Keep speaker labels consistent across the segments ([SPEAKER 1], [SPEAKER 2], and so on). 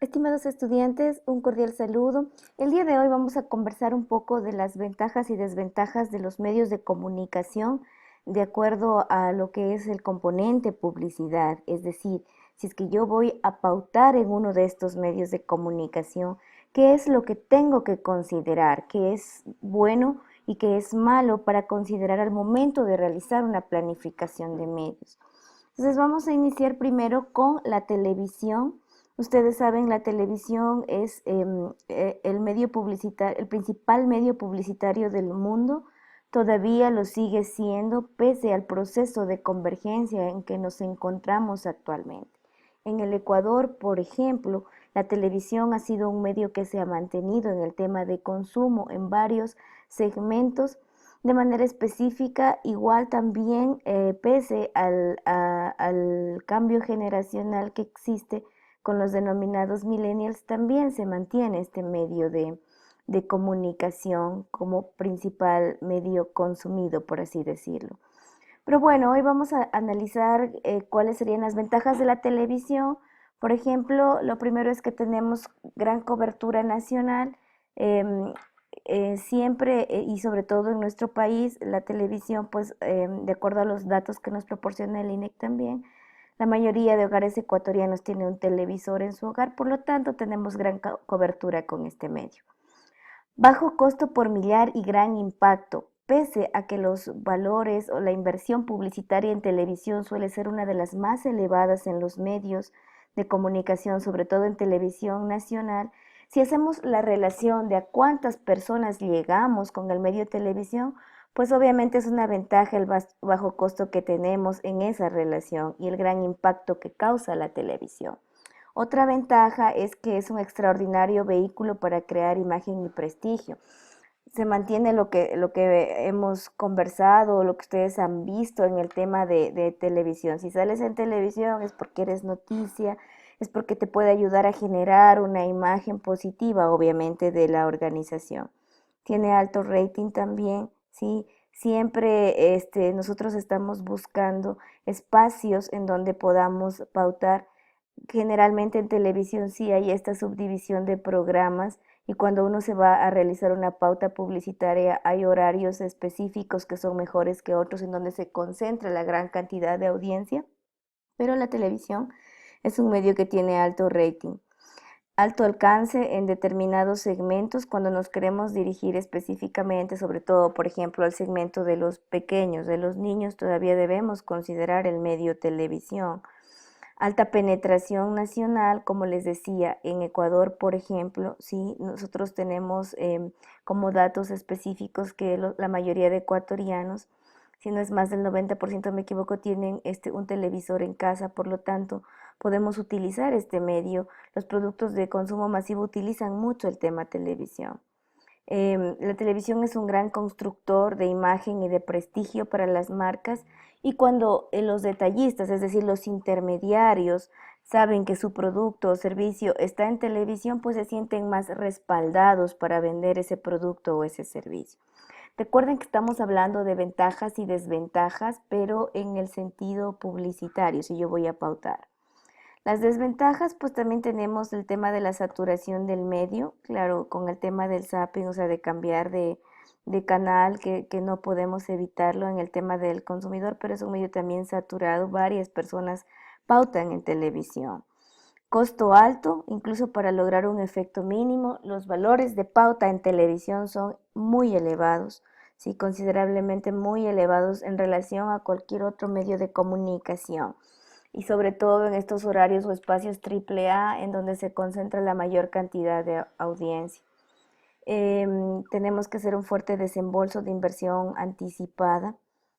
[SPEAKER 1] Estimados estudiantes, un cordial saludo. El día de hoy vamos a conversar un poco de las ventajas y desventajas de los medios de comunicación de acuerdo a lo que es el componente publicidad. Es decir, si es que yo voy a pautar en uno de estos medios de comunicación, ¿qué es lo que tengo que considerar? ¿Qué es bueno y qué es malo para considerar al momento de realizar una planificación de medios? Entonces vamos a iniciar primero con la televisión. Ustedes saben, la televisión es el medio publicitario, el principal medio publicitario del mundo. Todavía lo sigue siendo pese al proceso de convergencia en que nos encontramos actualmente. En el Ecuador, por ejemplo, la televisión ha sido un medio que se ha mantenido en el tema de consumo en varios segmentos de manera específica, igual también pese al cambio generacional que existe con los denominados millennials, también se mantiene este medio de comunicación como principal medio consumido, por así decirlo. Pero bueno, hoy vamos a analizar cuáles serían las ventajas de la televisión. Por ejemplo, lo primero es que tenemos gran cobertura nacional. em, Siempre y sobre todo en nuestro país, la televisión, pues de acuerdo a los datos que nos proporciona el INEC también, la mayoría de hogares ecuatorianos tiene un televisor en su hogar, por lo tanto tenemos gran cobertura con este medio. Bajo costo por millar y gran impacto. Pese a que los valores o la inversión publicitaria en televisión suele ser una de las más elevadas en los medios de comunicación, sobre todo en televisión nacional, si hacemos la relación de a cuántas personas llegamos con el medio de televisión, pues obviamente es una ventaja el bajo costo que tenemos en esa relación y el gran impacto que causa la televisión. Otra ventaja es que es un extraordinario vehículo para crear imagen y prestigio. Se mantiene lo que hemos conversado, lo que ustedes han visto en el tema de televisión. Si sales en televisión es porque eres noticia, es porque te puede ayudar a generar una imagen positiva, obviamente, de la organización. Tiene alto rating también, ¿sí? Siempre nosotros estamos buscando espacios en donde podamos pautar. Generalmente en televisión sí hay esta subdivisión de programas y cuando uno se va a realizar una pauta publicitaria hay horarios específicos que son mejores que otros en donde se concentra la gran cantidad de audiencia, pero la televisión es un medio que tiene alto rating, alto alcance en determinados segmentos cuando nos queremos dirigir específicamente, sobre todo, por ejemplo, al segmento de los pequeños, de los niños, todavía debemos considerar el medio televisión. Alta penetración nacional, como les decía, en Ecuador, por ejemplo, sí, nosotros tenemos como datos específicos que la mayoría de ecuatorianos, si no es más del 90%, me equivoco, tienen un televisor en casa, por lo tanto, podemos utilizar este medio. Los productos de consumo masivo utilizan mucho el tema televisión. La televisión es un gran constructor de imagen y de prestigio para las marcas y cuando los detallistas, es decir, los intermediarios, saben que su producto o servicio está en televisión, pues se sienten más respaldados para vender ese producto o ese servicio. Recuerden que estamos hablando de ventajas y desventajas, pero en el sentido publicitario, si yo voy a pautar. Las desventajas, pues también tenemos el tema de la saturación del medio, claro, con el tema del zapping, o sea, de cambiar de canal, que no podemos evitarlo en el tema del consumidor, pero es un medio también saturado, varias personas pautan en televisión. Costo alto, incluso para lograr un efecto mínimo, los valores de pauta en televisión son muy elevados, sí, considerablemente muy elevados en relación a cualquier otro medio de comunicación y sobre todo en estos horarios o espacios triple A en donde se concentra la mayor cantidad de audiencia. Tenemos que hacer un fuerte desembolso de inversión anticipada,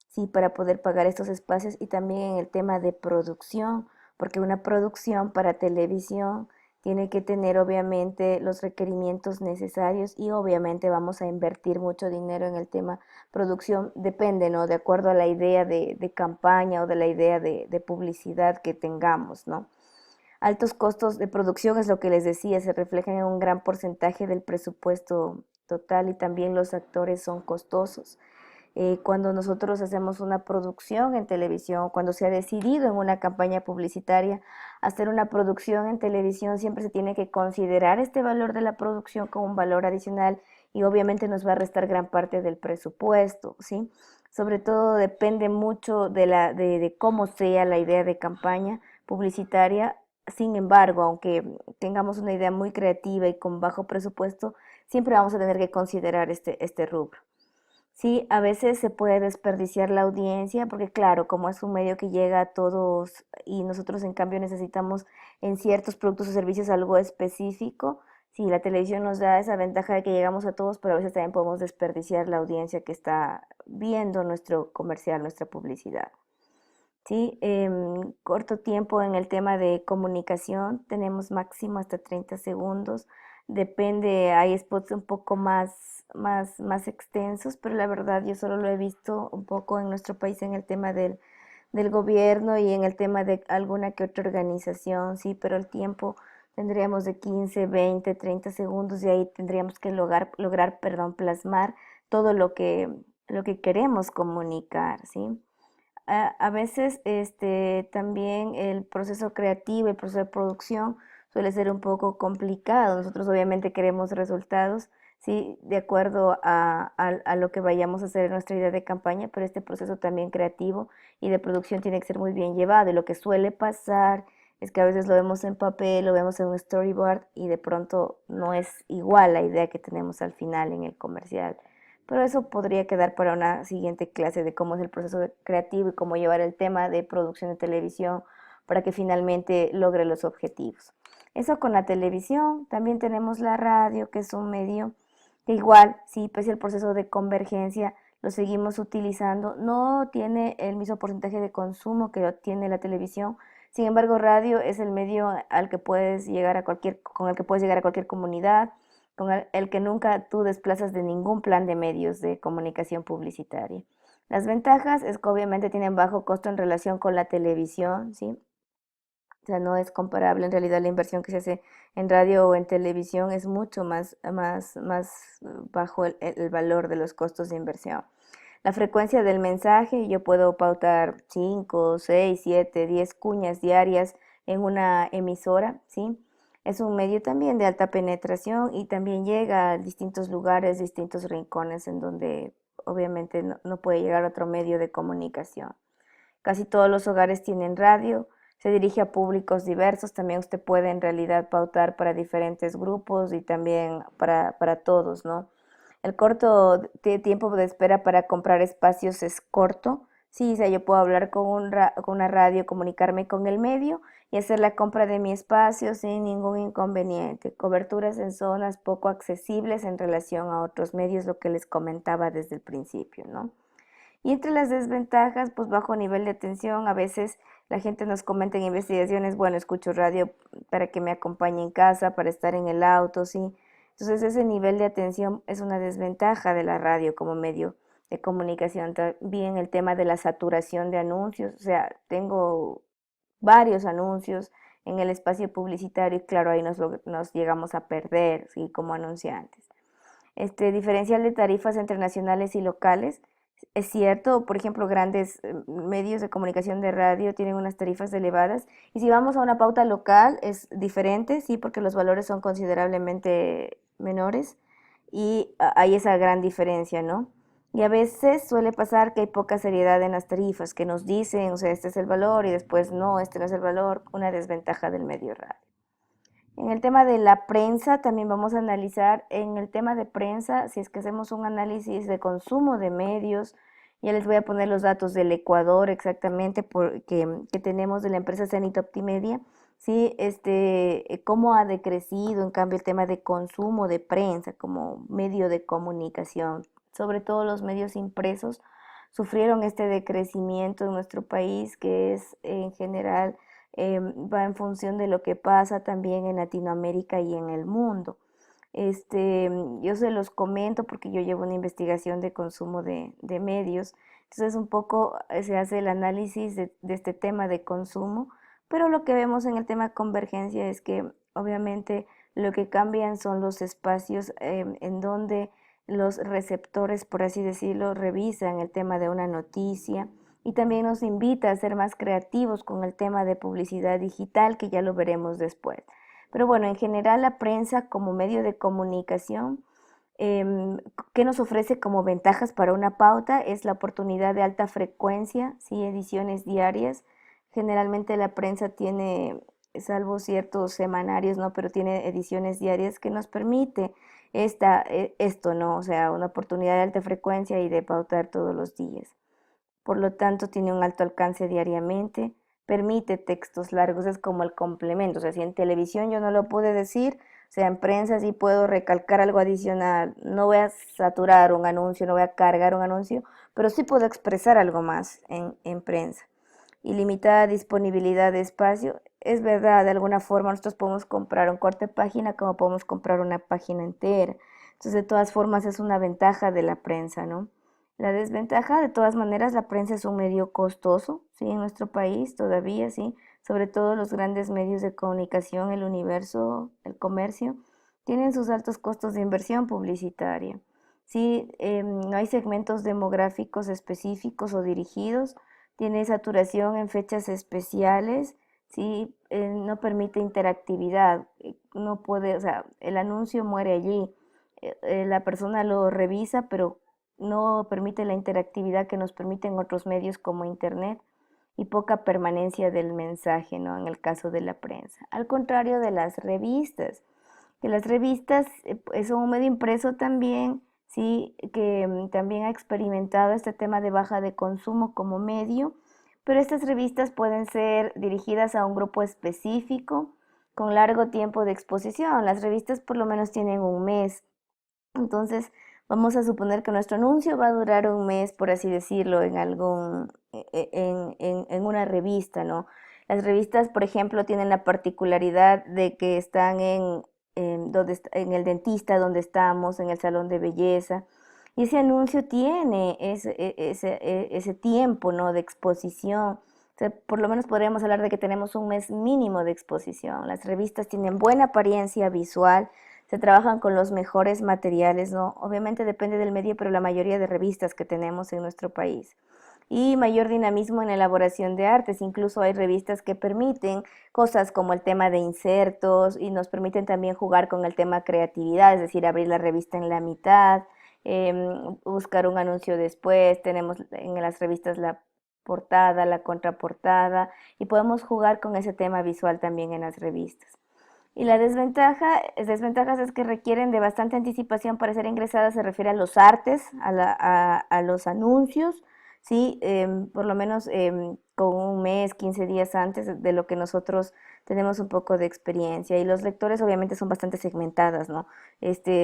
[SPEAKER 1] sí, para poder pagar estos espacios y también en el tema de producción, porque una producción para televisión tiene que tener obviamente los requerimientos necesarios y obviamente vamos a invertir mucho dinero en el tema producción, depende, ¿no? De acuerdo a la idea de campaña o de la idea de publicidad que tengamos, ¿no? Altos costos de producción es lo que les decía, se reflejan en un gran porcentaje del presupuesto total y también los actores son costosos. Cuando nosotros hacemos una producción en televisión, cuando se ha decidido en una campaña publicitaria hacer una producción en televisión, siempre se tiene que considerar este valor de la producción como un valor adicional y obviamente nos va a restar gran parte del presupuesto, ¿sí? Sobre todo depende mucho de cómo sea la idea de campaña publicitaria. Sin embargo, aunque tengamos una idea muy creativa y con bajo presupuesto, siempre vamos a tener que considerar este rubro. Sí, a veces se puede desperdiciar la audiencia porque claro, como es un medio que llega a todos y nosotros en cambio necesitamos en ciertos productos o servicios algo específico, sí, la televisión nos da esa ventaja de que llegamos a todos, pero a veces también podemos desperdiciar la audiencia que está viendo nuestro comercial, nuestra publicidad. Sí, corto tiempo en el tema de comunicación, tenemos máximo hasta 30 segundos. Depende, hay spots un poco más extensos, pero la verdad yo solo lo he visto un poco en nuestro país en el tema del gobierno y en el tema de alguna que otra organización, sí, pero el tiempo tendríamos de 15, 20, 30 segundos y ahí tendríamos que lograr, plasmar todo lo que queremos comunicar, ¿sí? A veces también el proceso creativo, el proceso de producción suele ser un poco complicado. Nosotros obviamente queremos resultados, sí, de acuerdo a lo que vayamos a hacer en nuestra idea de campaña, pero este proceso también creativo y de producción tiene que ser muy bien llevado. Y lo que suele pasar es que a veces lo vemos en papel, lo vemos en un storyboard y de pronto no es igual la idea que tenemos al final en el comercial. Pero eso podría quedar para una siguiente clase de cómo es el proceso creativo y cómo llevar el tema de producción de televisión para que finalmente logre los objetivos. Eso con la televisión. También tenemos la radio, que es un medio que igual, sí, pese al proceso de convergencia, lo seguimos utilizando. No tiene el mismo porcentaje de consumo que tiene la televisión. Sin embargo, radio es el medio al que puedes llegar con el que puedes llegar a cualquier comunidad, con el que nunca tú desplazas de ningún plan de medios de comunicación publicitaria. Las ventajas es que obviamente tienen bajo costo en relación con la televisión, ¿sí? O sea, no es comparable en realidad la inversión que se hace en radio o en televisión es mucho más bajo el valor de los costos de inversión. La frecuencia del mensaje, yo puedo pautar 5, 6, 7, 10 cuñas diarias en una emisora, ¿sí? Es un medio también de alta penetración y también llega a distintos lugares, distintos rincones en donde obviamente no puede llegar otro medio de comunicación. Casi todos los hogares tienen radio, se dirige a públicos diversos, también usted puede en realidad pautar para diferentes grupos y también para todos, ¿no? El corto tiempo de espera para comprar espacios es corto. Sí, o sea, yo puedo hablar con una radio, comunicarme con el medio y hacer la compra de mi espacio sin ningún inconveniente. Coberturas en zonas poco accesibles en relación a otros medios, lo que les comentaba desde el principio, ¿no? Y entre las desventajas, pues bajo nivel de atención, a veces la gente nos comenta en investigaciones, bueno, escucho radio para que me acompañe en casa, para estar en el auto, sí. Entonces ese nivel de atención es una desventaja de la radio como medio de comunicación. También el tema de la saturación de anuncios, o sea, tengo varios anuncios en el espacio publicitario y claro, ahí nos llegamos a perder, sí, como anunciantes. Diferencial de tarifas entre nacionales y locales. Es cierto, por ejemplo, grandes medios de comunicación de radio tienen unas tarifas elevadas y si vamos a una pauta local es diferente, sí, porque los valores son considerablemente menores y hay esa gran diferencia, ¿no? Y a veces suele pasar que hay poca seriedad en las tarifas, que nos dicen, o sea, este es el valor y después no, este no es el valor, una desventaja del medio radio. En el tema de la prensa, también vamos a analizar, en el tema de prensa, si es que hacemos un análisis de consumo de medios, ya les voy a poner los datos del Ecuador exactamente que tenemos de la empresa Zenit Optimedia, sí, cómo ha decrecido en cambio el tema de consumo de prensa como medio de comunicación, sobre todo los medios impresos sufrieron este decrecimiento en nuestro país que es en general va en función de lo que pasa también en Latinoamérica y en el mundo. Yo se los comento porque yo llevo una investigación de consumo de medios, entonces un poco se hace el análisis de este tema de consumo, pero lo que vemos en el tema de convergencia es que obviamente lo que cambian son los espacios en donde los receptores, por así decirlo, revisan el tema de una noticia y también nos invita a ser más creativos con el tema de publicidad digital, que ya lo veremos después. Pero bueno, en general la prensa como medio de comunicación, ¿qué nos ofrece como ventajas para una pauta? Es la oportunidad de alta frecuencia, ¿sí? Ediciones diarias. Generalmente la prensa tiene, salvo ciertos semanarios, ¿no? Pero tiene ediciones diarias que nos permite esto, ¿no? O sea, una oportunidad de alta frecuencia y de pautar todos los días. Por lo tanto, tiene un alto alcance diariamente, permite textos largos, es como el complemento. O sea, si en televisión yo no lo pude decir, o sea, en prensa sí puedo recalcar algo adicional. No voy a saturar un anuncio, no voy a cargar un anuncio, pero sí puedo expresar algo más en prensa. Ilimitada disponibilidad de espacio. Es verdad, de alguna forma nosotros podemos comprar un corte de página como podemos comprar una página entera. Entonces, de todas formas, es una ventaja de la prensa, ¿no? La desventaja, de todas maneras, la prensa es un medio costoso, ¿sí? En nuestro país todavía, ¿sí? Sobre todo los grandes medios de comunicación, el Universo, el Comercio, tienen sus altos costos de inversión publicitaria. Sí, no hay segmentos demográficos específicos o dirigidos, tiene saturación en fechas especiales, ¿sí? No permite interactividad, no puede, o sea, el anuncio muere allí, la persona lo revisa, pero no permite la interactividad que nos permiten otros medios como Internet y poca permanencia del mensaje, ¿no? En el caso de la prensa. Al contrario de las revistas, que las revistas son un medio impreso también, sí, que también ha experimentado este tema de baja de consumo como medio, pero estas revistas pueden ser dirigidas a un grupo específico con largo tiempo de exposición. Las revistas por lo menos tienen un mes. Entonces, vamos a suponer que nuestro anuncio va a durar un mes, por así decirlo, en algún, en una revista, ¿no? Las revistas, por ejemplo, tienen la particularidad de que están en el dentista donde estamos, en el salón de belleza, y ese anuncio tiene ese tiempo, ¿no? De exposición. O sea, por lo menos podríamos hablar de que tenemos un mes mínimo de exposición. Las revistas tienen buena apariencia visual, se trabajan con los mejores materiales, ¿no? Obviamente depende del medio, pero la mayoría de revistas que tenemos en nuestro país. Y mayor dinamismo en la elaboración de artes. Incluso hay revistas que permiten cosas como el tema de insertos y nos permiten también jugar con el tema creatividad, es decir, abrir la revista en la mitad, buscar un anuncio después. Tenemos en las revistas la portada, la contraportada y podemos jugar con ese tema visual también en las revistas. Y la desventajas es que requieren de bastante anticipación para ser ingresadas, se refiere a los artes, a los anuncios, ¿sí? Por lo menos con un mes, 15 días antes de lo que nosotros tenemos un poco de experiencia. Y los lectores obviamente son bastante segmentadas, ¿no?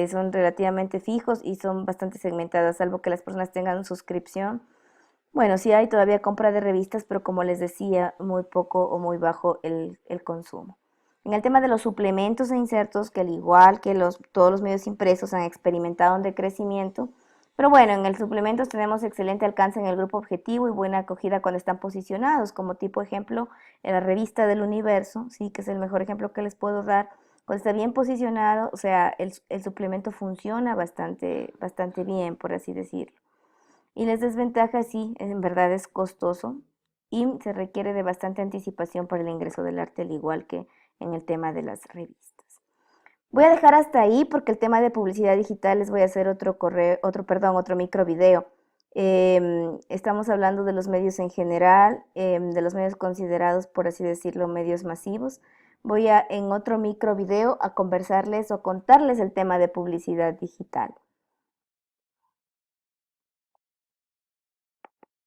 [SPEAKER 1] Son relativamente fijos y son bastante segmentadas, salvo que las personas tengan suscripción. Bueno, sí hay todavía compra de revistas, pero como les decía, muy poco o muy bajo el consumo. En el tema de los suplementos e insertos, que al igual que todos los medios impresos han experimentado un decrecimiento, pero bueno, en el suplementos tenemos excelente alcance en el grupo objetivo y buena acogida cuando están posicionados, como tipo ejemplo en la revista del Universo, sí, que es el mejor ejemplo que les puedo dar. Cuando está bien posicionado, o sea, el suplemento funciona bastante bien, por así decirlo. Y las desventajas sí, en verdad es costoso y se requiere de bastante anticipación para el ingreso del arte, al igual que en el tema de las revistas. Voy a dejar hasta ahí porque el tema de publicidad digital les voy a hacer otro micro video. Estamos hablando de los medios en general, de los medios considerados, por así decirlo, medios masivos. Voy a en otro micro video a conversarles o contarles el tema de publicidad digital.